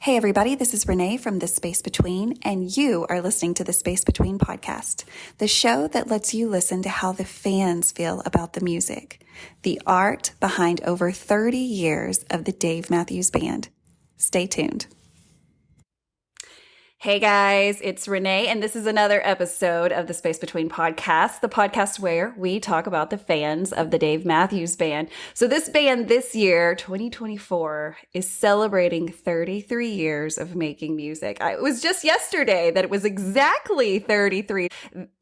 Hey everybody, this is Renae from The Space Between, and you are listening to The Space Between podcast, the show that lets you listen to how the fans feel about the music, the art behind over 30 years of the Dave Matthews Band. Stay tuned. Hey guys, it's Renae, and this is another episode of the Space Between podcast, the podcast where we talk about the fans of the Dave Matthews Band. So this band this year, 2024, is celebrating 33 years of making music. It was just yesterday that it was exactly 33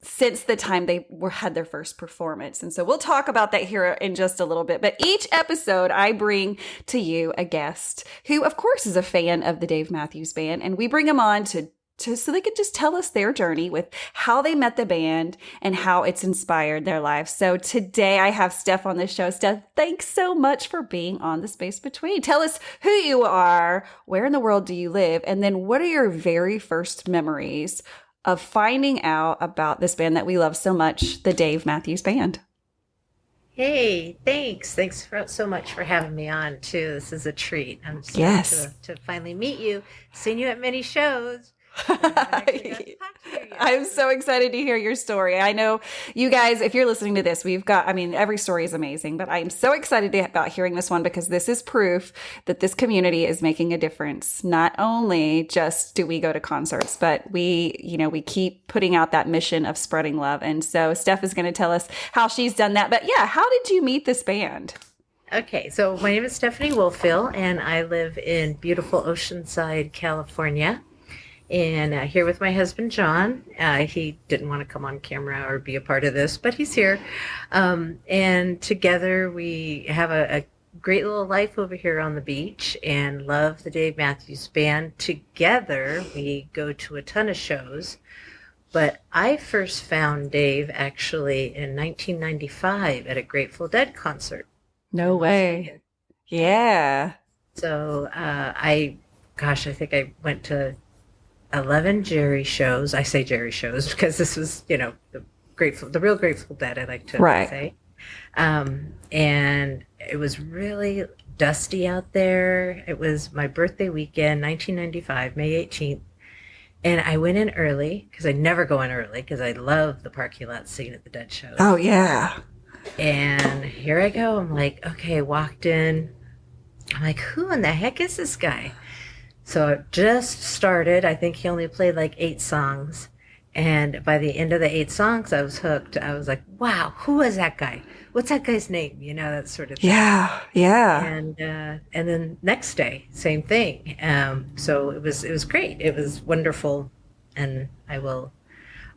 since the time they had their first performance. And so we'll talk about that here in just a little bit. But each episode, I bring to you a guest who, of course, is a fan of the Dave Matthews Band, and we bring them on so they could just tell us their journey with how they met the band and how it's inspired their lives. So today I have Steph on the show. Steph, thanks so much for being on The Space Between. Tell us who you are, where in the world do you live, and then what are your very first memories of finding out about this band that we love so much, the Dave Matthews Band? Hey, thanks. Thanks so much for having me on too. This is a treat. I'm so to finally meet you. Seen you at many shows. I'm so excited to hear your story. I know you guys, if you're listening to this, every story is amazing, but I'm so excited about hearing this one because this is proof that this community is making a difference. Not only just do we go to concerts, but we keep putting out that mission of spreading love. And so Steph is going to tell us how she's done that. But yeah, how did you meet this band? Okay, so my name is Stephanie Wohlfiel, and I live in beautiful Oceanside, California. And here with my husband, John. He didn't want to come on camera or be a part of this, but he's here. And together we have a great little life over here on the beach and love the Dave Matthews Band. Together we go to a ton of shows. But I first found Dave actually in 1995 at a Grateful Dead concert. No way. Yeah. So I think I went to 11 Jerry shows. I say Jerry shows because this was, the real Grateful Dead, I like to say. And it was really dusty out there. It was my birthday weekend, 1995, May 18th. And I went in early because I never go in early because I love the parking lot scene at the Dead shows. Oh, yeah. And here I go. I'm like, okay, walked in. I'm like, who in the heck is this guy? So it just started. I think he only played like 8 songs. And by the end of the 8 songs, I was hooked. I was like, wow, who is that guy? What's that guy's name? That sort of thing. Yeah, yeah. And then next day, same thing. So it was great. It was wonderful. And I will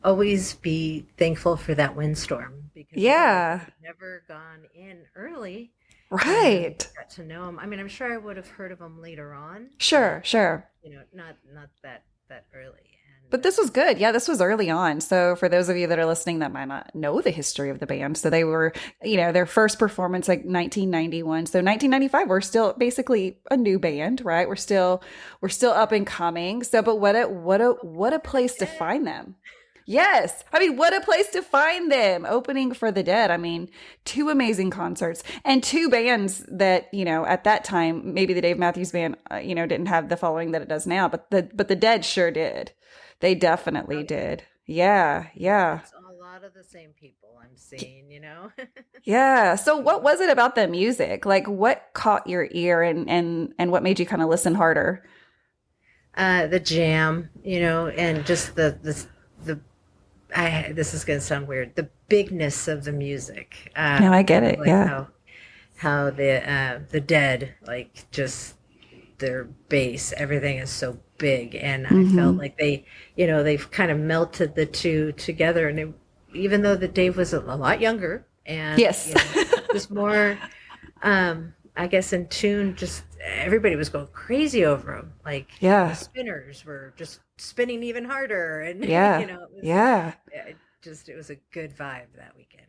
always be thankful for that windstorm. Because I've never gone in early. Right. Got to know him. I mean, I'm sure I would have heard of him later on. Sure. Not that early. But this was good. Yeah, this was early on. So for those of you that are listening that might not know the history of the band, so they were, their first performance like 1991. So 1995, we're still basically a new band, right? We're still up and coming. So, but what a place to find them. Yes. I mean, what a place to find them opening for the Dead. I mean, 2 amazing concerts and 2 bands that, at that time, maybe the Dave Matthews Band, didn't have the following that it does now, but the Dead sure did. They definitely did. Yeah. It's a lot of the same people I'm seeing, Yeah. So what was it about the music? Like what caught your ear and what made you kind of listen harder? The jam, and just this is going to sound weird. The bigness of the music. No, I get it. Yeah. How the Dead, like just their bass, everything is so big, and I felt like they've kind of melted the two together. And even though the Dave was a lot younger and yes, just more, I guess in tune. Just everybody was going crazy over him. Like the spinners were just spinning even harder, and it was a good vibe that weekend.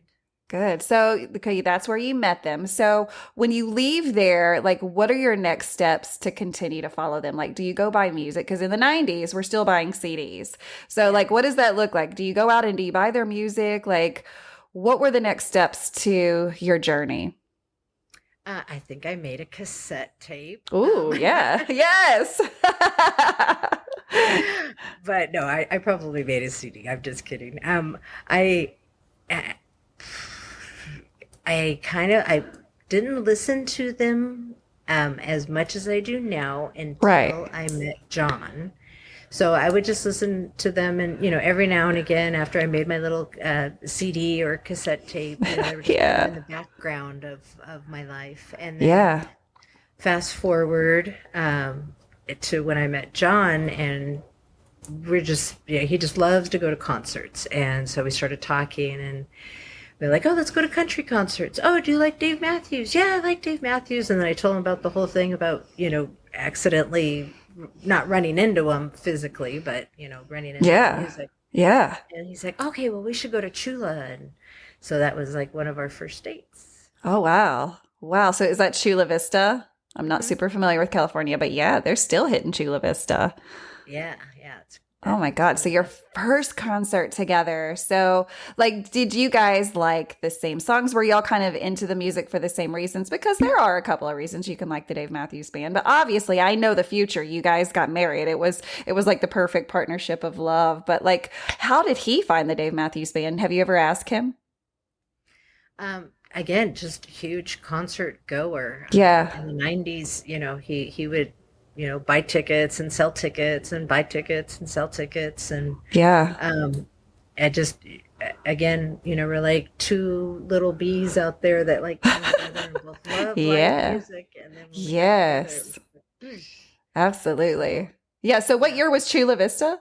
Good. So, okay, that's where you met them. So when you leave there, like, what are your next steps to continue to follow them? Like, do you go buy music? Because in the 90s, we're still buying CDs. So, like, what does that look like? Do you go out and do you buy their music? Like, what were the next steps to your journey? I think I made a cassette tape. Ooh, yeah. Yes. But no, I probably made a CD. I'm just kidding. I I didn't listen to them as much as I do now Right. until I met John. So I would just listen to them, and every now and again, after I made my little CD or cassette tape, they were just kind of in Yeah. the background of my life. And then Yeah. fast forward to when I met John, and we're just he just loves to go to concerts, and so we started talking, and we're like, oh, let's go to country concerts. Oh, do you like Dave Matthews? Yeah, I like Dave Matthews. And then I told him about the whole thing about accidentally not running into him physically, but running into the Yeah. music. Yeah. And he's like, okay, well, we should go to Chula. And so that was like one of our first dates. Oh, wow. Wow. So is that Chula Vista? I'm not Hmm. super familiar with California, but yeah, they're still hitting Chula Vista. Yeah, yeah, Oh my it's God. one So of the your best. first concert together. So like, did you guys like the same songs? Were y'all kind of into the music for the same reasons? Because there are a couple of reasons you can like the Dave Matthews Band, but obviously I know the future. You guys got married. It was like the perfect partnership of love. But like, how did he find the Dave Matthews Band? Have you ever asked him? Again, just a huge concert goer. Yeah. In the 90s, he would, buy tickets and sell tickets and buy tickets and sell tickets. And Yeah. um, I just, again, we're like two little bees out there that like came together and both love live Yeah. music. And then when we got together, it was Yes. like, Absolutely. Yeah. So what yeah. year was Chula Vista?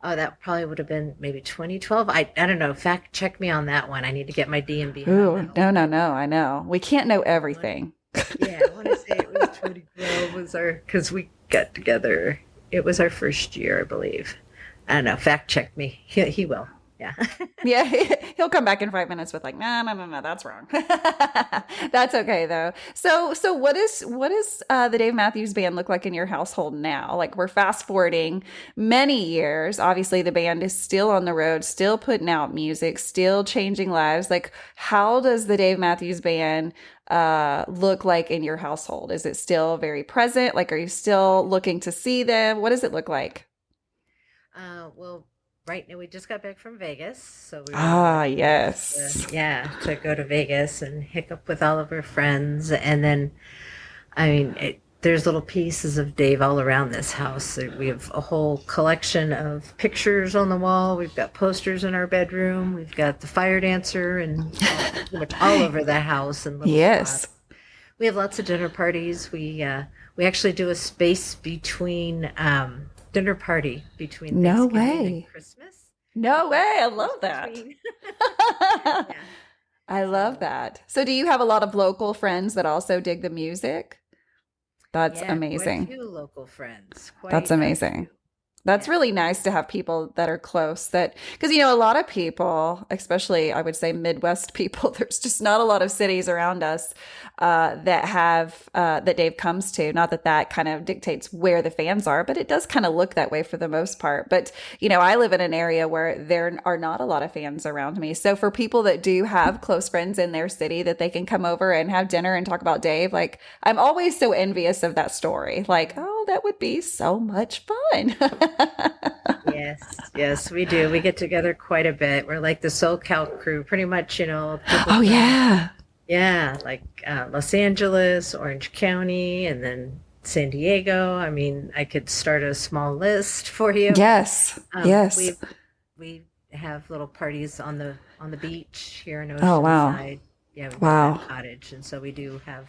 Oh, that probably would have been maybe 2012. I don't know. Fact check me on that one. I need to get my DMV hat Ooh, out. no, no, But no. I know. We can't know I want, everything. yeah, I want to say it was 2012 was because we got together. It was our first year, I believe. I don't know. Fact check me. He will. Yeah. Yeah, he'll come back in 5 minutes with like, no, no, no, no, that's wrong. That's okay though. So what is the Dave Matthews Band look like in your household now? Like we're fast forwarding many years. Obviously, the band is still on the road, still putting out music, still changing lives. Like, how does the Dave Matthews Band look like in your household? Is it still very present? Like, are you still looking to see them? What does it look like? Well, right now we just got back from Vegas, so we were Ah, lucky enough to, yes. yeah, to go to Vegas and hiccup with all of our friends. And then, I mean, there's little pieces of Dave all around this house. We have a whole collection of pictures on the wall. We've got posters in our bedroom. We've got the fire dancer and pretty much all over the house and little Yes. spots. We have lots of dinner parties. We actually do a space between dinner party between No Thanksgiving and way. Christmas. No We've got way. I space love that. between. Yeah. I love So that. So, do you have a lot of local friends that also dig the music? That's yeah, quite a amazing. few local friends. That's Quite a amazing. few. That's Yeah. really nice to have people that are close that, because, a lot of people, especially I would say Midwest people, there's just not a lot of cities around us that have, that Dave comes to. Not that that kind of dictates where the fans are, but it does kind of look that way for the most part. But, I live in an area where there are not a lot of fans around me. So for people that do have close friends in their city that they can come over and have dinner and talk about Dave, like I'm always so envious of that story. Like, oh, that would be so much fun. Yes, yes, we do. We get together quite a bit. We're like the SoCal crew, pretty much, people Oh from, yeah. yeah, like Los Angeles, Orange County, and then San Diego. I mean, I could start a small list for you. Yes. We Yes. we have little parties on the beach here in Oh wow. Oceanside. Yeah, we've got that Wow. cottage, and so we do have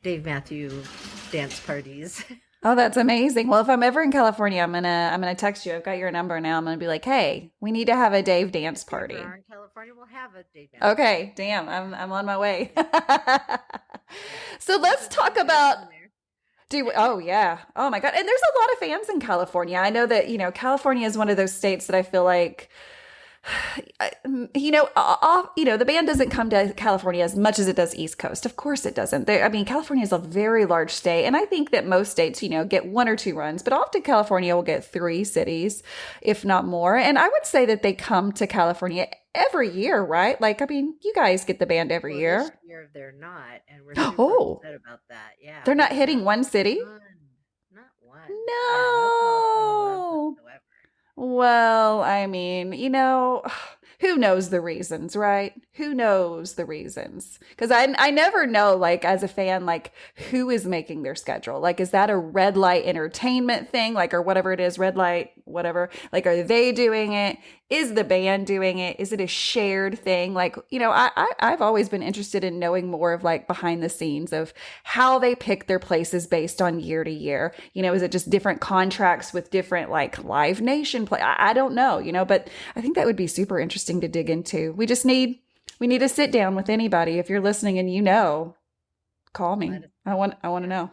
Dave Matthew dance parties. Oh, that's amazing. Well, if I'm ever in California, I'm gonna text you. I've got your number now. I'm gonna be like, hey, we need to have a Dave dance If you ever party. are in California, we'll have a Dave Matthews Okay, party. damn, I'm on my way. Yeah, So lots let's of talk Dave fans about in there. oh yeah. Oh my God. And there's a lot of fans in California. I know that, California is one of those states that I feel like the band doesn't come to California as much as it does East Coast. Of course it doesn't. I mean, California is a very large state, and I think that most states, get one or two runs, but often California will get three cities, if not more. And I would say that they come to California every year, right? Like, I mean, you guys get the band every Well, this year. year they're not, and we're super Oh, upset about that. Yeah, they're we not have hitting one city? one, not one. Yeah, no California love No. whatsoever. Well, I mean, who knows the reasons, right? Who knows the reasons? Because I never know, like, as a fan, like, who is making their schedule? Like, is that a red light entertainment thing? Like, or whatever it is, red light, whatever. Like, are they doing it? Is the band doing it? Is it a shared thing? Like, I've always been interested in knowing more of like behind the scenes of how they pick their places based on year to year. Is it just different contracts with different like Live Nation play? I don't know, but I think that would be super interesting to dig into. We need to sit down with anybody. If you're listening and call me. I want to know.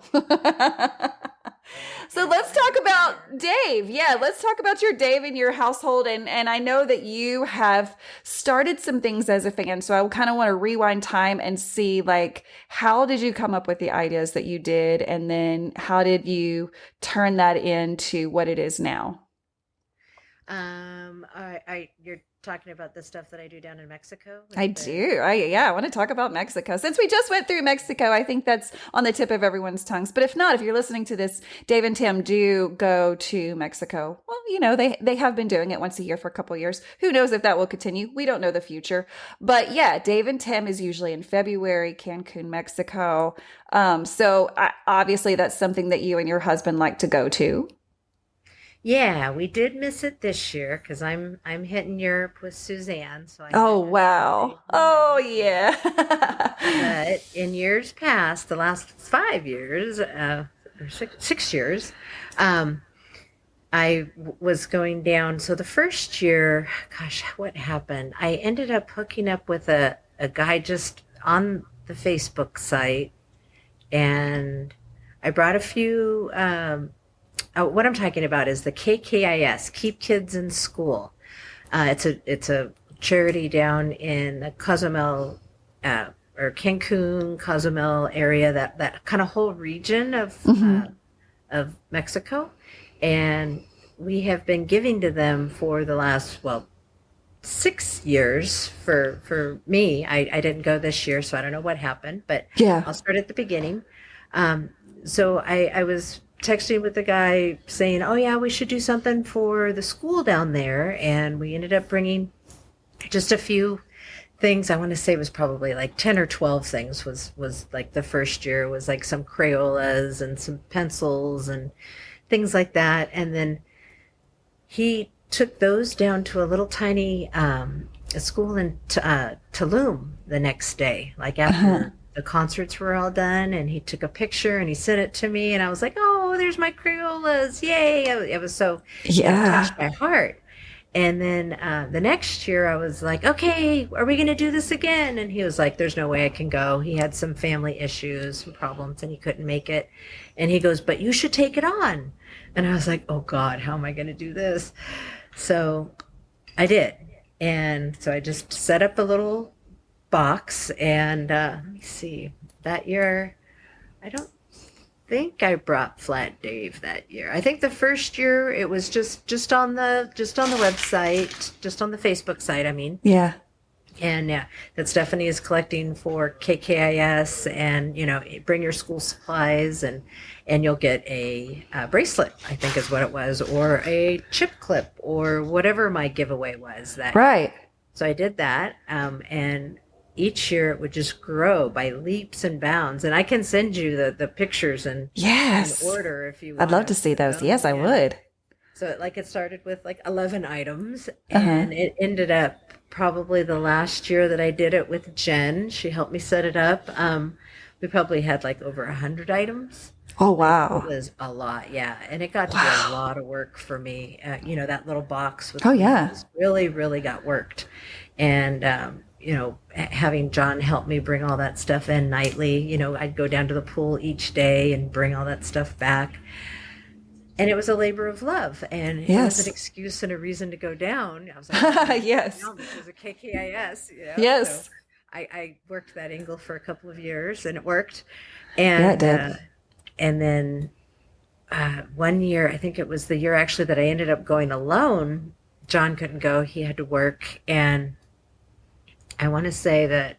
So let's talk about Dave. Yeah, let's talk about your Dave in your household. And I know that you have started some things as a fan. So I kind of want to rewind time and see, like, how did you come up with the ideas that you did? And then how did you turn that into what it is now? You're talking about the stuff that I do down in Mexico with I the do. I want to talk about Mexico. Since we just went through Mexico, I think that's on the tip of everyone's tongues. But if not, if you're listening to this, Dave and Tim do go to Mexico. Well, they have been doing it once a year for a couple of years. Who knows if that will continue? We don't know the future. But yeah, Dave and Tim is usually in February, Cancun, Mexico. Obviously that's something that you and your husband like to go to. Yeah, we did miss it this year because I'm hitting Europe with Suzanne, so I Oh, had to stay wow. Oh, home. Yeah. yeah. But in years past, the last 5 years, or 6 years, um, was going down. So the first year, gosh, what happened? I ended up hooking up with a guy just on the Facebook site, and I brought a few. What I'm talking about is the KKIS, Keep Kids in School. It's a charity down in the Cozumel or Cancun, Cozumel area, that kind of whole region Hmm. of Mexico, and we have been giving to them for the last 6 years. For me, I didn't go this year, so I don't know what happened, but Yeah. I'll start at the beginning. So I was texting with the guy saying, "Oh yeah, we should do something for the school down there," and we ended up bringing just a few things. I want to say it was probably like 10 or 12 things. Was like the first year was like some Crayolas and some pencils and things like that, and then he took those down to a little tiny a school in Tulum the next day, like Uh-huh. after the concerts were all done, and he took a picture and he sent it to me, and I was like, "Oh, there's my Crayolas, yay!" It was so, Yeah. touched my heart. And then the next year, I was like, "Okay, are we going to do this again?" And he was like, "There's no way I can go." He had some family issues, some problems, and he couldn't make it. And he goes, "But you should take it on." And I was like, "Oh God, how am I going to do this?" So I did. And so I just set up a little box, and let me see. That year, I don't think I brought Flat Dave that year. I think the first year it was just on the website, just on the Facebook site, I mean. Yeah. And yeah, that Stephanie is collecting for KKIS, and bring your school supplies, and you'll get a, bracelet, I think is what it was, or a chip clip, or whatever my giveaway was that year. Right. So I did that, and each year it would just grow by leaps and bounds. And I can send you the pictures in Yes. order if you I'd want love to to, see those. Yes, I Yeah. would. So it started with like 11 items, Uh-huh. and it ended up probably the last year that I did it with Jen. She helped me set it up. We probably had like over 100 items. Oh, Like it wow. was a lot, yeah, and it got to be a Wow. lot of work for me. That little box with Oh, the yeah. pieces really, really got worked, and having John help me bring all that stuff in nightly. I'd go down to the pool each day and bring all that stuff back, and it was a labor of love, and it was an Yes. excuse and a reason to go down. I was like, "I'm going to go Yes. down because of KKIS," so Yes. I worked that angle for a couple of years, and it worked. Yeah, it And did. and then one year, I think it was the year actually that I ended up going alone. John couldn't go; he had to work, and I want to say that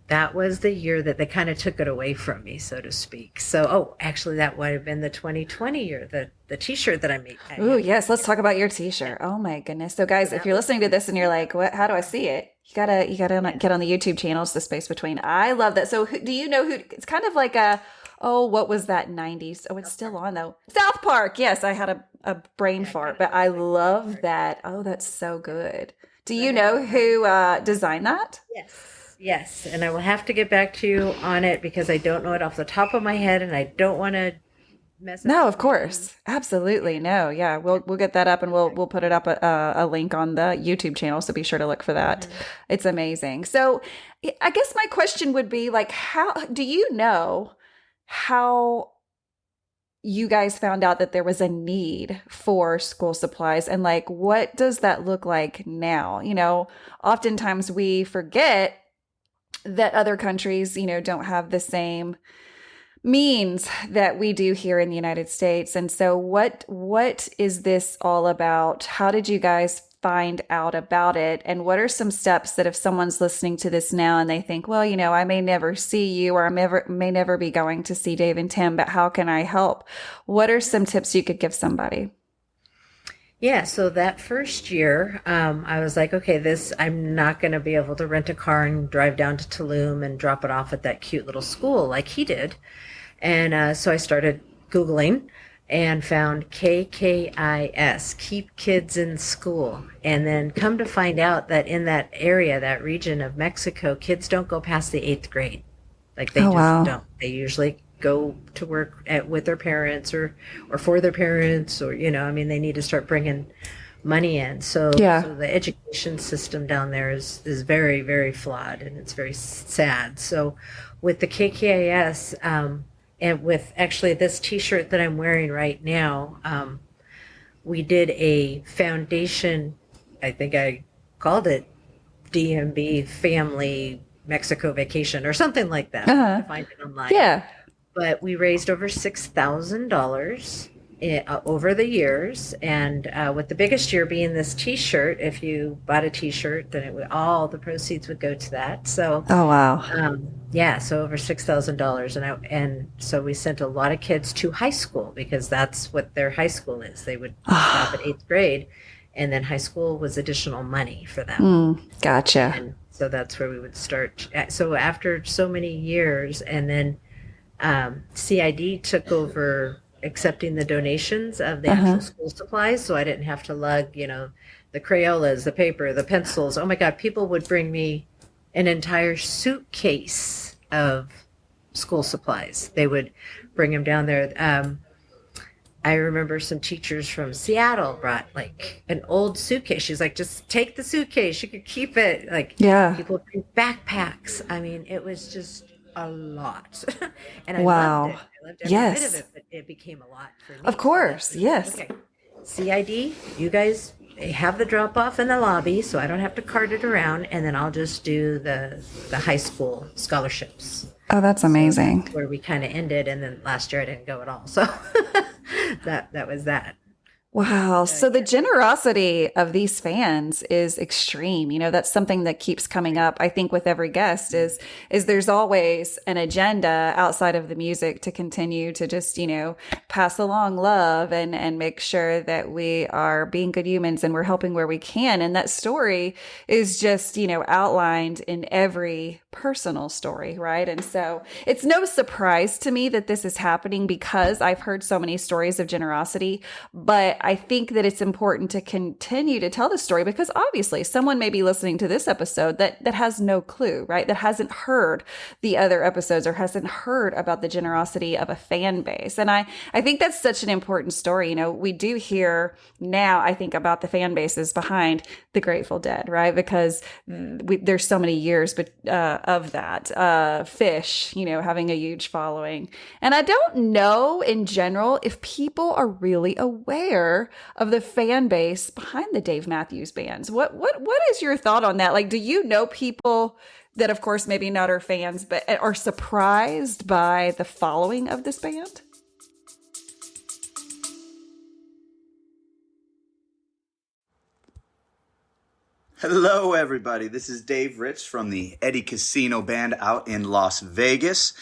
that was the year that they kind of took it away from me, so to speak. So, actually, that would have been the 2020 year, the T-shirt that I made. Oh, yes. Let's talk about your t-shirt. Oh my goodness. So guys, if you're listening to this and you're like, what, how do I see it? You gotta get on the YouTube channel. It's The Space Between. I love that. So do you know who, it's kind of like what was that 90s? Oh, it's still on though. South Park. Yes. I had a brain fart, but I love that. Oh, that's so good. Do you know who designed that? Yes. And I will have to get back to you on it because I don't know it off the top of my head and I don't want to mess up. No, of course. Absolutely. No. Yeah. We'll get that up and we'll put it up a link on the YouTube channel. So be sure to look for that. Mm-hmm. It's amazing. So I guess my question would be like, how do you know how you guys found out that there was a need for school supplies and like, what does that look like now? Oftentimes we forget that other countries, don't have the same means that we do here in the United States. And so what is this all about? How did you guys find out about it? And what are some steps that if someone's listening to this now and they think, well, I may never see you or I may never be going to see Dave and Tim, but how can I help? What are some tips you could give somebody? Yeah, so that first year, I was like, okay, I'm not going to be able to rent a car and drive down to Tulum and drop it off at that cute little school like he did. And so I started Googling and found KKIS, Keep Kids in School. And then come to find out that in that area, that region of Mexico, kids don't go past the 8th grade. Like they don't. They usually go to work with their parents or for their parents or, they need to start bringing money in. So the education system down there is very, very flawed and it's very sad. So with the KKIS, and with actually this t-shirt that I'm wearing right now, we did a foundation, I think I called it DMB Family Mexico Vacation or something like that. To find it online. Yeah. But we raised over $6,000 over the years. And with the biggest year being this t-shirt, if you bought a t-shirt, then all the proceeds would go to that. So, oh, wow. So over $6,000. And so we sent a lot of kids to high school because that's what their high school is. They would stop at 8th grade and then high school was additional money for them. Gotcha. And so that's where we would start. So after so many years and then CID took over accepting the donations of the actual school supplies. So I didn't have to lug, the Crayolas, the paper, the pencils. Oh my God, people would bring me an entire suitcase of school supplies. They would bring them down there. I remember some teachers from Seattle brought like an old suitcase. She's like, just take the suitcase. You could keep it. Like, people bring backpacks. I mean, it was just a lot. And I loved it. I loved every bit of it, but it became a lot for me. Of course, yes. Okay. CID, you guys have the drop off in the lobby so I don't have to cart it around and then I'll just do the high school scholarships. Oh, that's amazing. So that's where we kind of ended and then last year I didn't go at all. So that was that. Wow. So the generosity of these fans is extreme. That's something that keeps coming up, I think, with every guest is there's always an agenda outside of the music to continue to just, pass along love and make sure that we are being good humans and we're helping where we can. And that story is just, outlined in every personal story, right? And so it's no surprise to me that this is happening because I've heard so many stories of generosity, but I think that it's important to continue to tell the story because obviously someone may be listening to this episode that has no clue, right? That hasn't heard the other episodes or hasn't heard about the generosity of a fan base. And I think that's such an important story. We do hear now, I think, about the fan bases behind the Grateful Dead, right? Because there's so many years of that. Fish, having a huge following. And I don't know in general if people are really aware of the fan base behind the Dave Matthews Bands. What is your thought on that? Like, do you know people that, of course, maybe not are fans, but are surprised by the following of this band? Hello, everybody. This is Dave Rich from the Eddie Casino Band out in Las Vegas.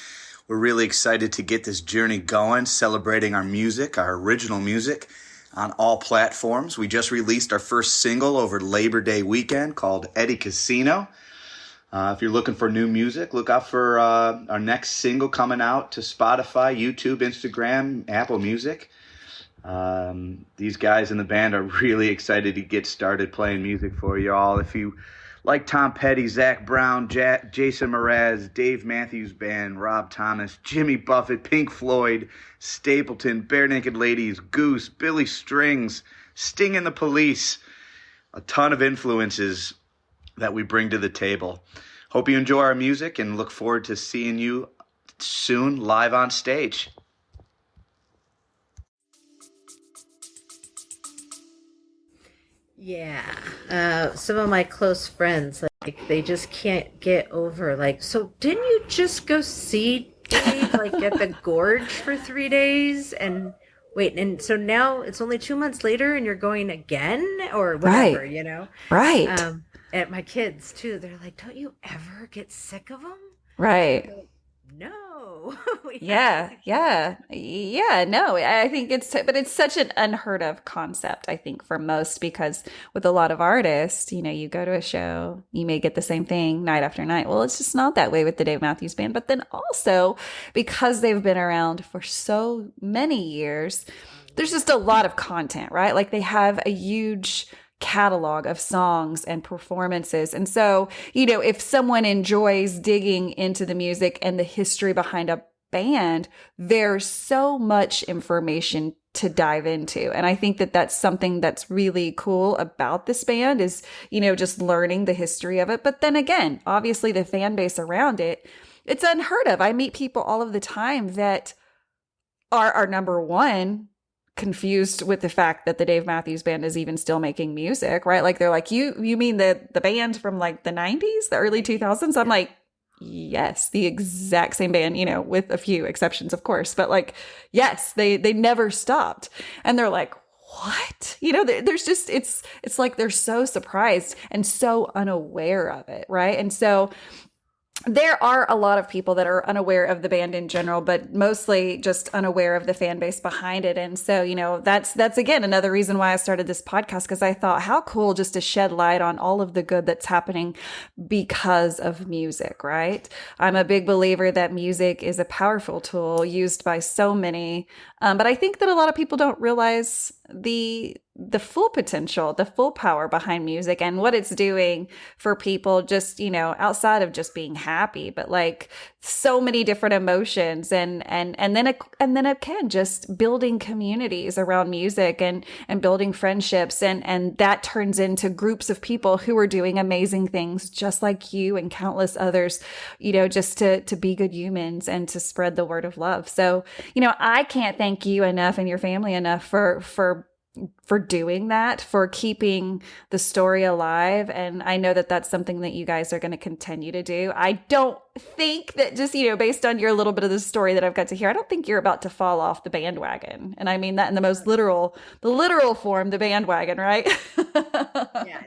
We're really excited to get this journey going, celebrating our music, our original music, on all platforms. We just released our first single over Labor Day weekend called Eddie Casino. If you're looking for new music, look out for our next single coming out to Spotify, YouTube, Instagram, Apple Music. These guys in the band are really excited to get started playing music for you all. If you like Tom Petty, Zach Brown, Jason Mraz, Dave Matthews Band, Rob Thomas, Jimmy Buffett, Pink Floyd, Stapleton, Bare Naked Ladies, Goose, Billy Strings, Sting and the Police, a ton of influences that we bring to the table. Hope you enjoy our music and look forward to seeing you soon live on stage. Yeah. Some of my close friends, like, they just can't get over, like, so didn't you just go see Dave, like, at the Gorge for 3 days? And wait, and so now it's only 2 months later and you're going again? Or whatever, Right. you know? Right. And my kids, too, they're like, don't you ever get sick of them? Right. Like, no. We Yeah, have- yeah, no, I think but it's such an unheard of concept, I think, for most, because with a lot of artists, you go to a show, you may get the same thing night after night. Well, it's just not that way with the Dave Matthews Band. But then also, because they've been around for so many years, there's just a lot of content, right? Like, they have a huge catalog of songs and performances. And so, if someone enjoys digging into the music and the history behind a band, there's so much information to dive into. And I think that that's something that's really cool about this band is, just learning the history of it. But then again, obviously the fan base around it, it's unheard of. I meet people all of the time that are number one, confused with the fact that the Dave Matthews Band is even still making music, right? Like, they're like, you mean the band from like the 90s, the early 2000s? I'm like, yes, the exact same band, with a few exceptions, of course. But like, yes, they never stopped. And they're like, what? There's just, it's like they're so surprised and so unaware of it, right? And so there are a lot of people that are unaware of the band in general, but mostly just unaware of the fan base behind it. And so, that's again another reason why I started this podcast, because I thought, how cool just to shed light on all of the good that's happening because of music, right? I'm a big believer that music is a powerful tool used by so many, but I think that a lot of people don't realize the full potential, the full power behind music and what it's doing for people, just, outside of just being happy, but like so many different emotions and then again, just building communities around music and building friendships. And that turns into groups of people who are doing amazing things just like you and countless others, just to be good humans and to spread the word of love. So, I can't thank you enough and your family enough for doing that, for keeping the story alive. And I know that that's something that you guys are going to continue to do. I don't think that just, based on your little bit of the story that I've got to hear, I don't think you're about to fall off the bandwagon. And I mean that in the most literal form, the bandwagon, right? Yeah,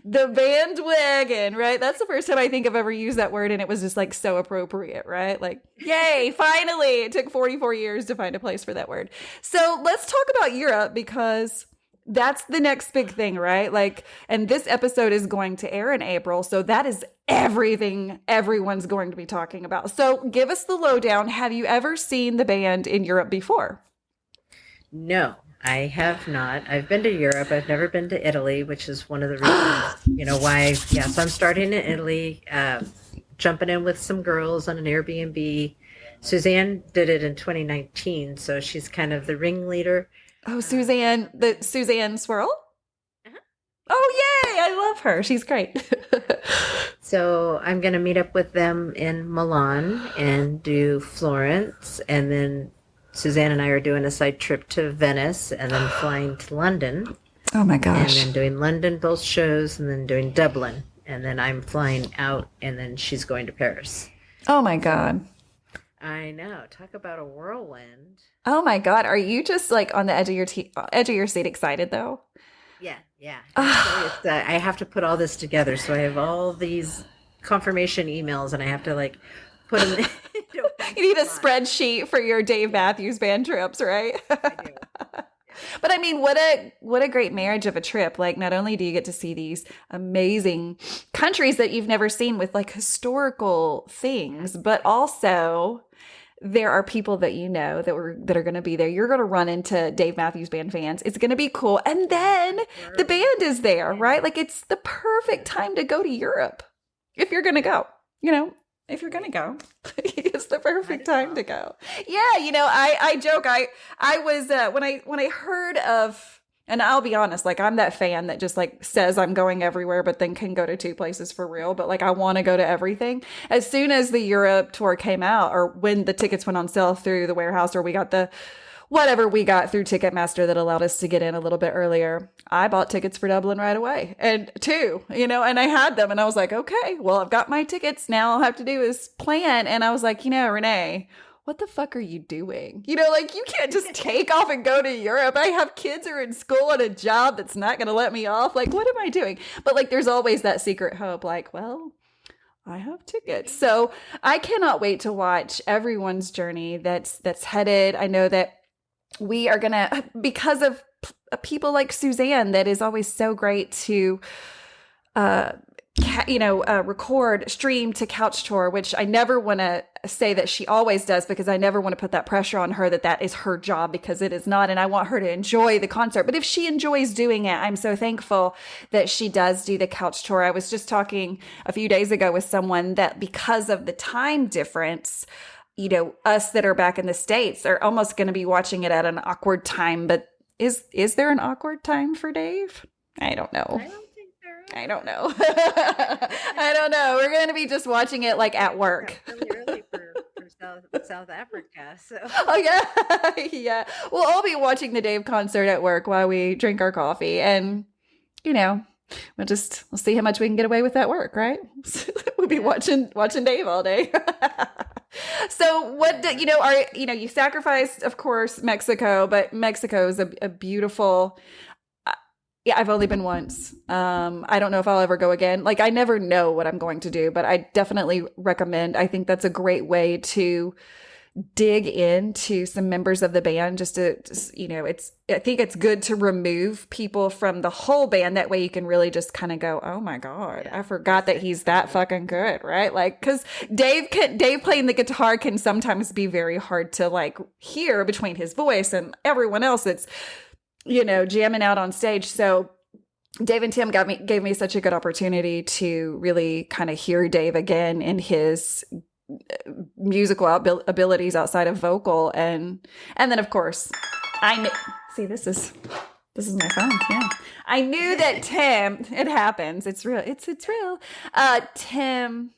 The bandwagon, right? That's the first time I think I've ever used that word, and it was just like so appropriate, right? Like, yay, finally! It took 44 years to find a place for that word. So let's talk about Europe, because that's the next big thing, right? Like, and this episode is going to air in April, so that is everything everyone's going to be talking about. So give us the lowdown. Have you ever seen the band in Europe before? No, I have not. I've been to Europe. I've never been to Italy, which is one of the reasons, why. Yeah, so I'm starting in Italy, jumping in with some girls on an Airbnb. Suzanne did it in 2019, so she's kind of the ringleader. Oh, Suzanne Swirl? Uh-huh. Oh, yay! I love her. She's great. So I'm going to meet up with them in Milan and do Florence, and then Suzanne and I are doing a side trip to Venice and then flying to London. Oh my gosh. And then doing London both shows and then doing Dublin. And then I'm flying out and then she's going to Paris. Oh my God. I know. Talk about a whirlwind. Oh my God. Are you just like on the edge of your seat excited though? Yeah, yeah. Actually, I have to put all this together. So I have all these confirmation emails, and I have to like put them into one You need a spot. spreadsheet for your Dave Matthews Band trips, right? I do. But I mean, what a great marriage of a trip. Like, not only do you get to see these amazing countries that you've never seen with like historical things, but also there are people that you know that are going to be there. You're going to run into Dave Matthews Band fans. It's going to be cool. And then the band is there, right? Like, it's the perfect time to go to Europe if you're going to go, you know. If you're gonna go, it's the perfect time to go. Yeah, you know, I joke. I was when I heard of, and I'll be honest, like I'm that fan that just like says I'm going everywhere, but then can go to two places for real. But like I want to go to everything. As soon as the Europe tour came out, or when the tickets went on sale through the warehouse, or we got the whatever we got through Ticketmaster that allowed us to get in a little bit earlier, I bought tickets for Dublin right away. And two, you know, and I had them and I was like, okay, well, I've got my tickets. Now all I have to do is plan. And I was like, you know, Renae, what the fuck are you doing? You know, like you can't just take off and go to Europe. I have kids who are in school and a job that's not going to let me off. Like, what am I doing? But like, there's always that secret hope, like, well, I have tickets. So I cannot wait to watch everyone's journey that's headed. I know that we are going to, because of people like Suzanne, that is always so great to, record, stream to Couch Tour, which I never want to say that she always does, because I never want to put that pressure on her that is her job, because it is not. And I want her to enjoy the concert. But if she enjoys doing it, I'm so thankful that she does do the Couch Tour. I was just talking a few days ago with someone that because of the time difference, you know, us that are back in the States are almost going to be watching it at an awkward time. But is there an awkward time for Dave? I don't know. I don't think there is. I don't know. I don't know. We're going to be just watching it like at work. It's really early for South Africa. So. Oh, yeah. Yeah. We'll all be watching the Dave concert at work while we drink our coffee. And, you know, we'll see how much we can get away with at work, right? We'll be watching Dave all day. So you sacrificed, of course, Mexico, but Mexico is a beautiful, yeah, I've only been once. I don't know if I'll ever go again. Like, I never know what I'm going to do, but I definitely recommend. I think that's a great way to dig into some members of the band, just to, you know, I think it's good to remove people from the whole band. That way you can really just kind of go, oh my God, I forgot that he's that fucking good, right? Like, cause Dave playing the guitar can sometimes be very hard to like hear between his voice and everyone else that's, you know, jamming out on stage. So Dave and Tim gave me such a good opportunity to really kind of hear Dave again in his musical abilities outside of vocal, and then of course this is my phone. Yeah, I knew that Tim. It happens. It's real. It's real. Tim,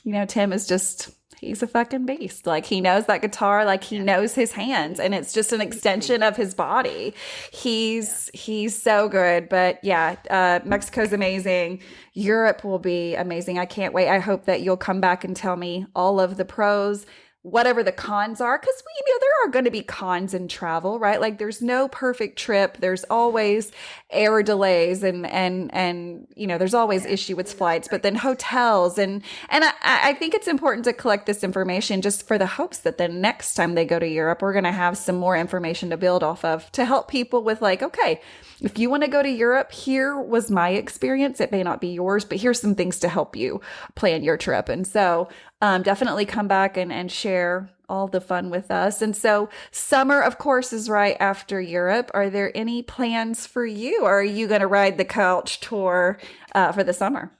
you know, Tim is just. He's a fucking beast. Like, he knows that guitar, like he knows his hands, and it's just an extension of his body. He's so good. But yeah, Mexico's amazing. Europe will be amazing. I can't wait. I hope that you'll come back and tell me all of the pros, whatever the cons are, because there are going to be cons in travel, right? Like, there's no perfect trip. There's always air delays and you know, there's always issue with flights, but then hotels and I think it's important to collect this information just for the hopes that the next time they go to Europe, we're going to have some more information to build off of to help people with like, okay, if you want to go to Europe, here was my experience. It may not be yours, but here's some things to help you plan your trip. And so definitely come back and share all the fun with us. And so summer, of course, is right after Europe. Are there any plans for you? Or are you going to ride the Couch Tour for the summer?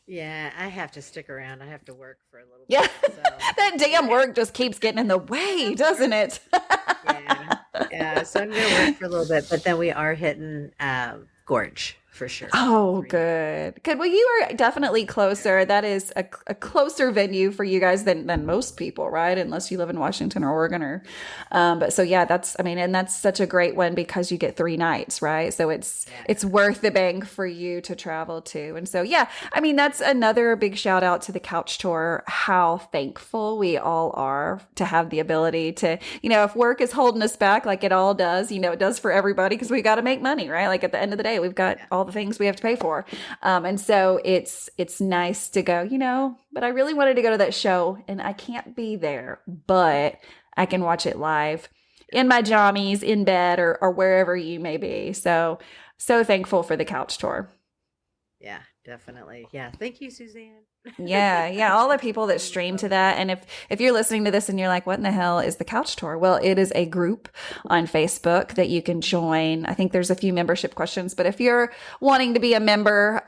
Yeah, I have to stick around. I have to work for a little Yeah, bit. So. That damn work just keeps getting in the way, doesn't it? Yeah. So I'm going to work for a little bit, but then we are hitting Gorge. for sure. Oh, 3 good. Good. Well, you are definitely closer. That is a closer venue for you guys than most people, right? Unless you live in Washington or Oregon or, but so yeah, and that's such a great one because you get 3 nights, right? So it's worth the bang for you to travel to. And so, yeah, I mean, that's another big shout out to the Couch Tour, how thankful we all are to have the ability to, if work is holding us back, like it all does, it does for everybody because we got to make money, right? Like at the end of the day, we've got all the things we have to pay for. And so it's nice to go, but I really wanted to go to that show and I can't be there, but I can watch it live in my jammies, in bed or wherever you may be. So thankful for the Couch Tour. Yeah, definitely. Yeah. Thank you, Suzanne. Yeah. All the people that stream to that. And if you're listening to this and you're like, what in the hell is the Couch Tour? Well, it is a group on Facebook that you can join. I think there's a few membership questions, but if you're wanting to be a member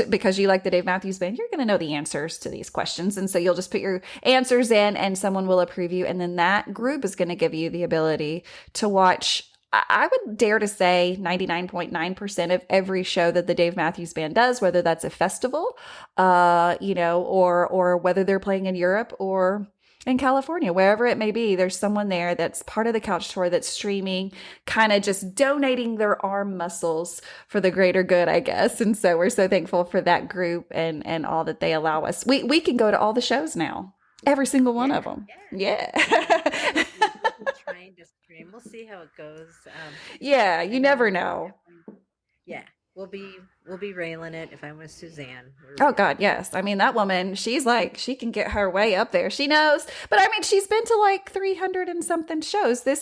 because you like the Dave Matthews Band, you're going to know the answers to these questions. And so you'll just put your answers in and someone will approve you. And then that group is going to give you the ability to watch, I would dare to say 99.9% of every show that the Dave Matthews Band does, whether that's a festival, or whether they're playing in Europe or in California, wherever it may be, there's someone there that's part of the Couch Tour that's streaming, kind of just donating their arm muscles for the greater good, I guess. And so we're so thankful for that group and all that they allow us. We can go to all the shows now, every single one of them. Yeah. Trying to stream. We'll see how it goes. Yeah, you never know. Yeah, we'll be railing it if I'm with Suzanne. Oh God, yes. I mean, that woman, she's like, she can get her way up there. She knows. But I mean, she's been to like 300 and something shows. I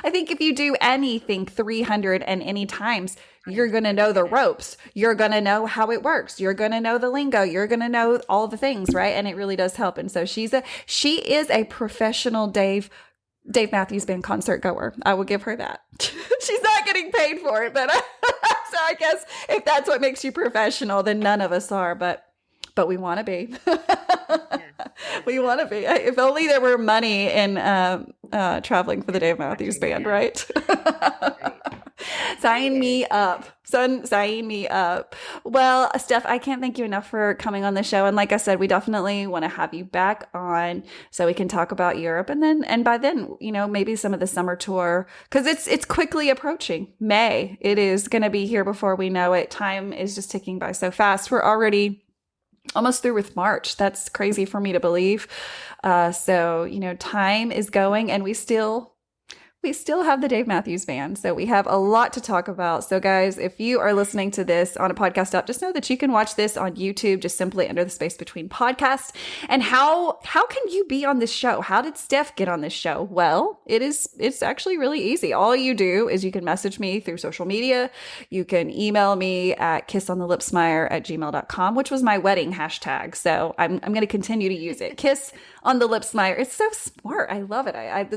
think if you do anything 300 and any times, you're going to know the ropes. You're going to know how it works. You're going to know the lingo. You're going to know all the things, right? And it really does help. And so she is a professional Dave Matthews Band concert goer. I will give her that. She's not getting paid for it, but so I guess if that's what makes you professional, then none of us are, but we want to be. We want to be. If only there were money in traveling for the Dave Matthews Band, right? Sign me up. Sign me up. Well, Steph, I can't thank you enough for coming on the show. And like I said, we definitely want to have you back on so we can talk about Europe. And by then, maybe some of the summer tour, because it's quickly approaching May. It is going to be here before we know it. Time is just ticking by so fast. We're already almost through with March. That's crazy for me to believe. So, time is going and we still have the Dave Matthews Band. So we have a lot to talk about. So guys, if you are listening to this on a podcast app, just know that you can watch this on YouTube, just simply under the Space Between podcast. And how can you be on this show? How did Steph get on this show? Well, it's actually really easy. All you do is you can message me through social media. You can email me at kissonthelips.smire@gmail.com, which was my wedding hashtag. So I'm going to continue to use it. Kiss on the lips, Meyer. It's so smart. I love it.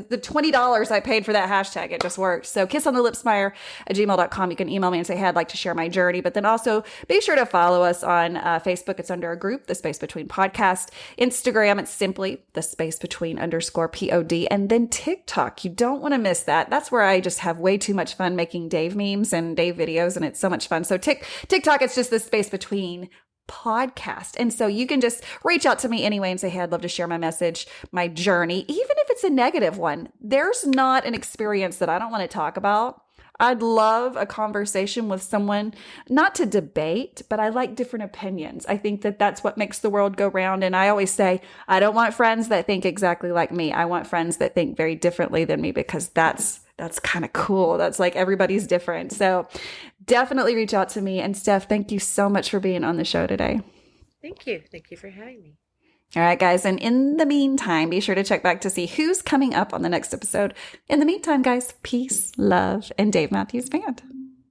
The $20 I paid for that hashtag, it just works. So kissonthelips.smire@gmail.com. You can email me and say, hey, I'd like to share my journey. But then also be sure to follow us on Facebook. It's under a group, The Space Between Podcast. Instagram, it's simply The Space Between _POD. And then TikTok. You don't want to miss that. That's where I just have way too much fun making Dave memes and Dave videos. And it's so much fun. So TikTok, it's just The Space Between Podcast. And so you can just reach out to me anyway and say, hey, I'd love to share my message, my journey, even if it's a negative one. There's not an experience that I don't want to talk about. I'd love a conversation with someone, not to debate, but I like different opinions. I think that that's what makes the world go round. And I always say, I don't want friends that think exactly like me. I want friends that think very differently than me, because that's kind of cool. That's like everybody's different. So definitely reach out to me. And Steph, thank you so much for being on the show today. Thank you. Thank you for having me. All right, guys. And in the meantime, be sure to check back to see who's coming up on the next episode. In the meantime, guys, peace, love, and Dave Matthews Band.